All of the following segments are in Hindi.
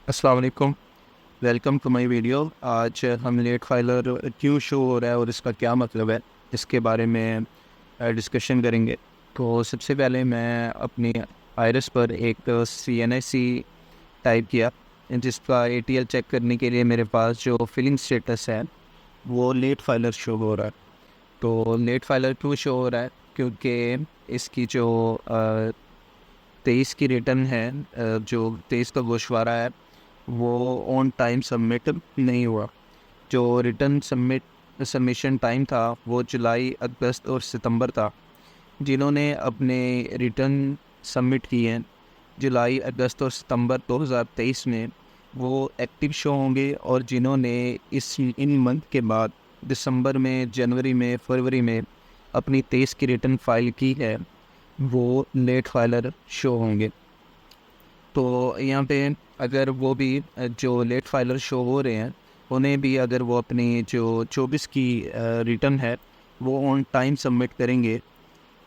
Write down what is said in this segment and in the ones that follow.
अस्सलाम वालेकुम। Welcome to my video. आज हम लेट फाइलर क्यों शो हो रहा है और इसका क्या मतलब है, इसके बारे में डिस्कशन करेंगे। तो सबसे पहले मैं अपनी आयरस पर एक CNIC टाइप किया, जिसका ATL चेक करने के लिए मेरे पास जो फिलिंग स्टेटस है वो लेट फाइलर शो हो रहा है। तो लेट फाइलर क्यों शो हो रहा है, क्योंकि इसकी जो 23 की रिटर्न है, जो 23 का गोशवारा है वो ऑन टाइम सबमिट नहीं हुआ। जो रिटर्न सबमिशन टाइम था वो जुलाई, अगस्त और सितंबर था। जिन्होंने अपने रिटर्न सबमिट किए हैं जुलाई, अगस्त और सितंबर 2023 में, वो एक्टिव शो होंगे। और जिन्होंने इन मंथ के बाद दिसंबर में, जनवरी में, फरवरी में अपनी 23 की रिटर्न फाइल की है, वो लेट फाइलर शो होंगे। तो यहाँ पे अगर वो भी जो लेट फाइलर शो हो रहे हैं, उन्हें भी अगर वो अपनी जो 24 की रिटर्न है वो ऑन टाइम सबमिट करेंगे,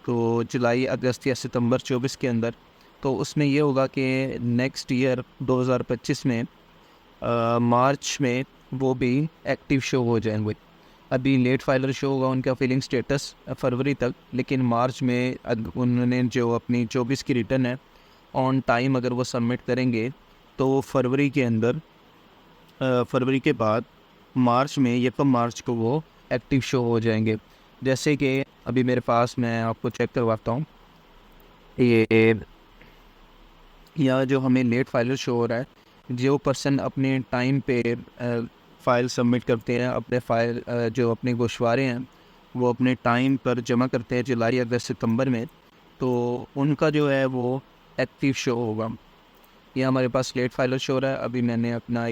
तो जुलाई, अगस्त या सितंबर 24 के अंदर, तो उसमें ये होगा कि नेक्स्ट ईयर 2025 में मार्च में वो भी एक्टिव शो हो जाएंगे। अभी लेट फाइलर शो होगा उनका फिलिंग स्टेटस फरवरी तक, लेकिन मार्च में उन्होंने जो अपनी 24 की रिटर्न है ऑन टाइम अगर वो सबमिट करेंगे, तो फरवरी के अंदर, फरवरी के बाद मार्च में, ये कब मार्च को वो एक्टिव शो हो जाएंगे। जैसे कि अभी मेरे पास, मैं आपको चेक करवाता हूँ, ये या जो हमें लेट फाइलर शो हो रहा है, जो पर्सन अपने टाइम पे फ़ाइल सबमिट करते हैं, अपने फ़ाइल जो अपने गोशवारे हैं वो अपने टाइम पर जमा करते हैं जुलाई, अगस्त, सितंबर में, तो उनका जो है वो एक्टिव शो होगा। ये हमारे पास लेट फाइलर शो हो रहा है। अभी मैंने अपना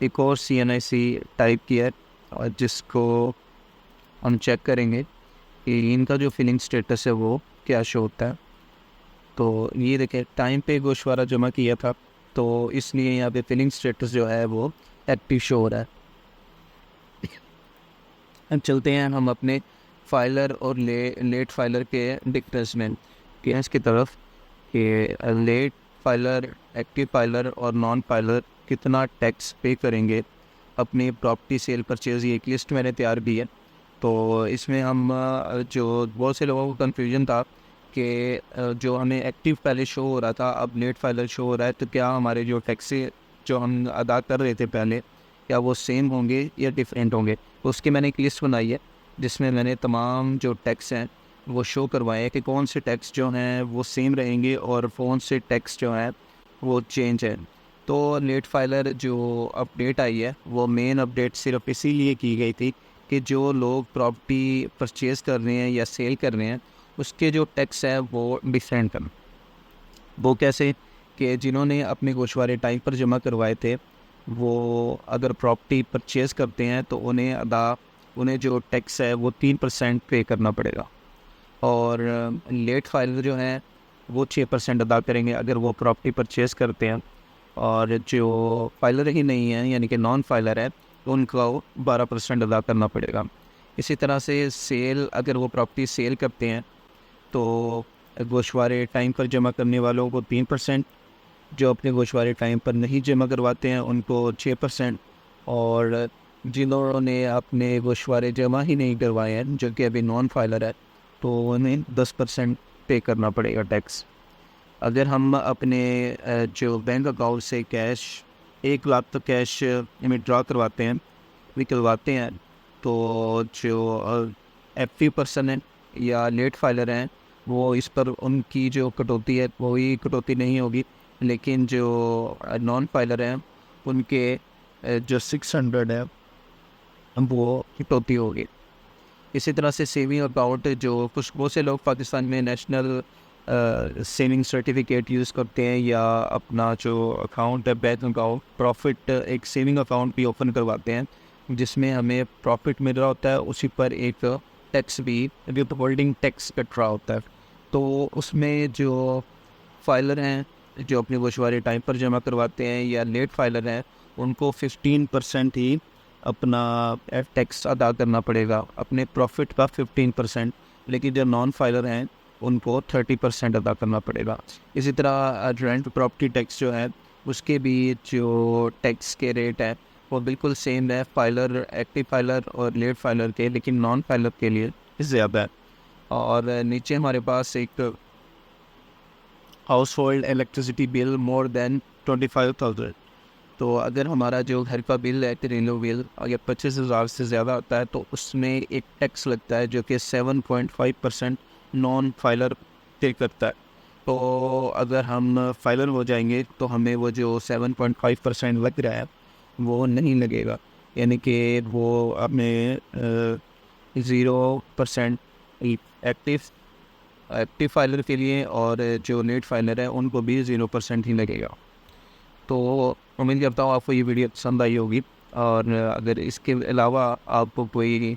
एक और CNIC टाइप किया है, और जिसको हम चेक करेंगे कि इनका जो फिलिंग स्टेटस है वो क्या शो होता है। तो ये देखें, टाइम पे गोशवारा जमा किया था, तो इसलिए यहाँ पे फिलिंग स्टेटस जो है वो एक्टिव शो हो रहा है। अब चलते हैं हम अपने फाइलर और लेट फाइलर के डिफरेंस में केस की तरफ, कि लेट फाइलर, एक्टिव फाइलर और नॉन फाइलर कितना टैक्स पे करेंगे अपनी प्रॉपर्टी सेल परचेज। ये एक लिस्ट मैंने तैयार की है। तो इसमें हम जो बहुत से लोगों को कन्फ्यूजन था कि जो हमें एक्टिव पहले शो हो रहा था, अब लेट फाइलर शो हो रहा है, तो क्या हमारे जो टैक्स जो हम अदा कर रहे थे पहले, क्या वो सेम होंगे या डिफरेंट होंगे। तो उसकी मैंने एक लिस्ट बनाई है, जिसमें मैंने तमाम जो टैक्स हैं वो शो करवाए हैं कि कौन से टैक्स जो हैं वो सेम रहेंगे और कौन से टैक्स जो हैं वो चेंज है। तो लेट फाइलर जो अपडेट आई है वो मेन अपडेट सिर्फ इसीलिए की गई थी कि जो लोग प्रॉपर्टी परचेज़ कर रहे हैं या सेल कर रहे हैं, उसके जो टैक्स है वो डिफरेंट है। वो कैसे, कि जिन्होंने अपने गोशवारे टाइम पर जमा करवाए थे, वो अगर प्रॉपर्टी परचेज़ करते हैं तो उन्हें जो टैक्स है वो 3% पे करना पड़ेगा। और लेट फाइलर जो हैं वो 6% अदा करेंगे अगर वो प्रॉपर्टी परचेज़ करते हैं। और जो फाइलर ही नहीं है, यानी कि नॉन फाइलर है, तो उनको 12% अदा करना पड़ेगा। इसी तरह से सेल, अगर वो प्रॉपर्टी सेल करते हैं तो गोशवारे टाइम पर जमा करने वालों को 3%, जो अपने गोशवारे टाइम पर नहीं जमा करवाते हैं उनको 6%, और जिन्होंने अपने गोशवारे जमा ही नहीं करवाए हैं, जो कि अभी नॉन फाइलर है, तो उन्हें 10% पे करना पड़ेगा टैक्स। अगर हम अपने जो बैंक अकाउंट से कैश 1 लाख तक कैश विड्रॉ करवाते हैं, निकलवाते हैं, तो जो एक्टिव पर्सन है या लेट फाइलर हैं, वो इस पर उनकी जो कटौती है वही कटौती नहीं होगी, लेकिन जो नॉन फाइलर हैं उनके जो 600 है वो कटौती होगी। इसी तरह से सेविंग अकाउंट, जो कुछ बहुत से लोग पाकिस्तान में नेशनल सेविंग सर्टिफिकेट यूज़ करते हैं, या अपना जो अकाउंट है बैंक अकाउंट, प्रॉफिट एक सेविंग अकाउंट भी ओपन करवाते हैं, जिसमें हमें प्रॉफिट मिल रहा होता है, उसी पर एक टैक्स भी, विद होल्डिंग टैक्स कट रहा होता है। तो उसमें जो फाइलर हैं, जो अपने गोशवारे टाइम पर जमा करवाते हैं या लेट फाइलर हैं, उनको 15% ही अपना टैक्स अदा करना पड़ेगा, अपने प्रॉफिट का 15%। लेकिन जो नॉन फाइलर हैं उनको 30% अदा करना पड़ेगा। इसी तरह रेंट प्रॉपर्टी टैक्स जो है उसके भी जो टैक्स के रेट है वो बिल्कुल सेम है फाइलर, एक्टिव फाइलर और लेट फाइलर के, लेकिन नॉन फाइलर के लिए ज़्यादा है। और नीचे हमारे पास एक house hold electricity bill more than 25,000। तो अगर हमारा जो घर का बिल है घरेलू बिल अगर 25,000 से ज़्यादा आता है तो उसमें एक टैक्स लगता है जो कि 7.5% नॉन फाइलर पे करता है। तो अगर हम फाइलर हो जाएंगे तो हमें वो जो 7.5% लग रहा है वो नहीं लगेगा, यानी कि वो हमें 0% एक्टिव एक्टिव फाइलर के लिए और जो लेट फाइलर है उनको भी 0% ही लगेगा। तो उम्मीद करता हूँ आपको ये वीडियो पसंद आई होगी, और अगर इसके अलावा आपको कोई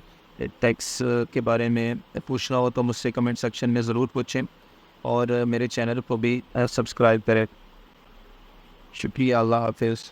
टैक्स के बारे में पूछना हो तो मुझसे कमेंट सेक्शन में ज़रूर पूछें, और मेरे चैनल को भी सब्सक्राइब करें। शुक्रिया, अल्लाह हाफिज़।